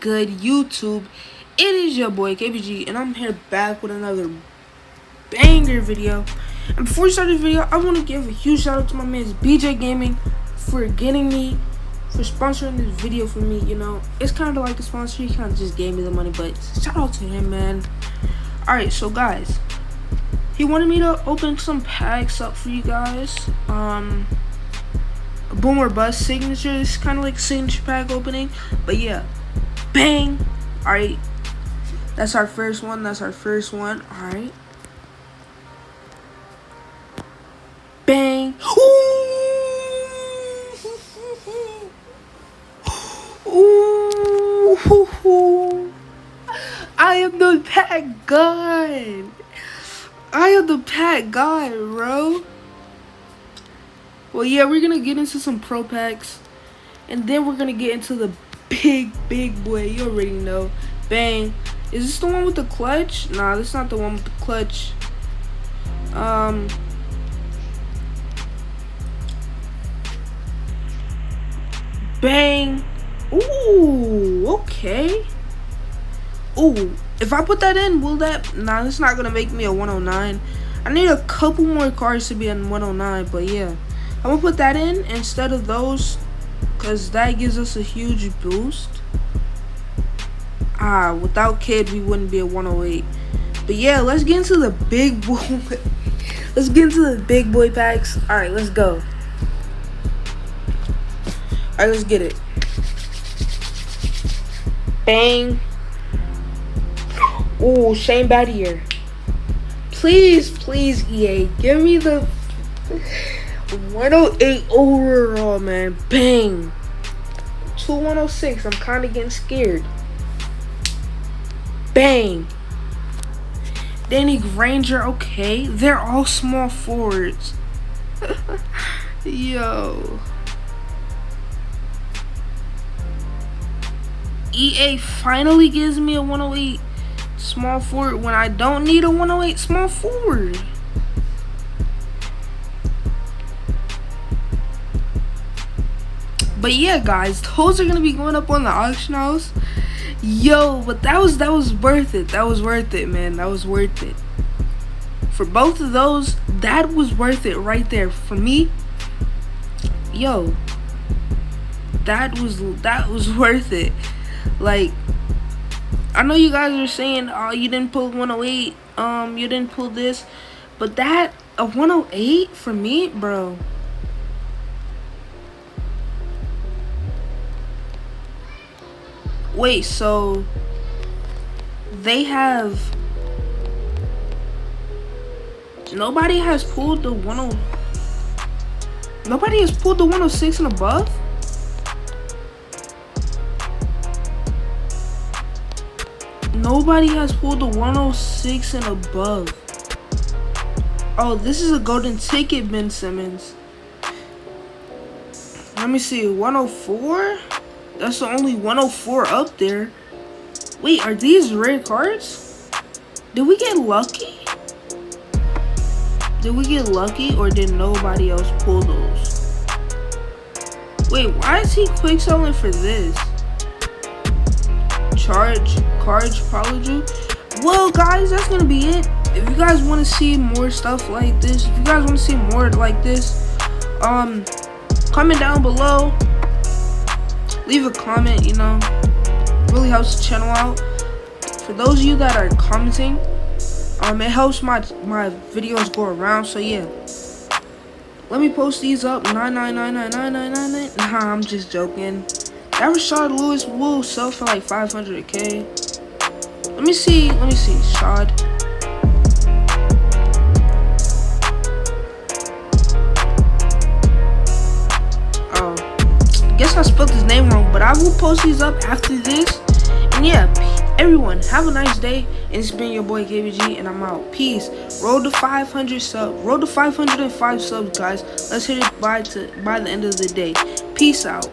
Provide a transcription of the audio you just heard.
good, YouTube? It is your boy KBG, and I'm here back with another banger video. And before we start this video, I want to give a huge shout out to my man BJ Gaming for sponsoring this video for me. You know, it's kind of like a sponsor. He kind of just gave me the money, but shout out to him, man. Alright, so guys, he wanted me to open some packs up for you guys. A boom or bust signature. It's kind of like signature pack opening, but yeah, bang. Alright, that's our first one. Alright, bang. Ooh. I am the pack god. Bro. Well, yeah, we're gonna get into some pro packs, and then we're gonna get into the big boy. You already know. Bang. Is this the one with the clutch? Nah, this is not the one with the clutch. Bang. Ooh, okay. Ooh, if I put that in, will that? Nah, it's not gonna make me a 109. I need a couple more cards to be a 109, but yeah, I'm gonna put that in instead of those, cause that gives us a huge boost. Without Kid, we wouldn't be a 108. But yeah, let's get into the big boy. Let's get into the big boy packs. All right, let's go. All right, let's get it. Bang. Ooh, Shane Battier. Please, EA, give me the 108 overall, man. Bang. 2-106. I'm kind of getting scared. Bang. Danny Granger. Okay, they're all small forwards. Yo. EA finally gives me a 108 small forward when I don't need a 108 small forward. But yeah, guys, those are gonna be going up on the auction house. Yo, but that was worth it. That was worth it, man. That was worth it. For both of those, that was worth it right there. For me, yo, that was worth it. Like, I know you guys are saying, oh, you didn't pull 108, you didn't pull this, but that, a 108 for me, bro. Wait, so they have, nobody has pulled the 10, nobody has pulled the 106 and above? Nobody has pulled the 106 and above. Oh, this is a golden ticket, Ben Simmons. Let me see, 104? That's the only 104 up there. Wait, are these rare cards? Did we get lucky? Did we get lucky, or did nobody else pull those? Wait, why is he quick selling for this? Cards Prodigy. Well, guys, that's gonna be it. If you guys want to see more stuff like this, if you guys want to see more like this, comment down below. Leave a comment, you know, really helps the channel out. For those of you that are commenting, it helps my videos go around. So yeah, let me post these up. 9999999. Nah, I'm just joking. That Rashard Lewis will sell for like 500K. Let me see, Shad. Guess I spelled his name wrong, but I will post these up after this. And yeah, everyone, have a nice day. And it's been your boy KBG, and I'm out. Peace. Roll to 500 subs. Roll to 505 subs, guys. Let's hit it by the end of the day. Peace out.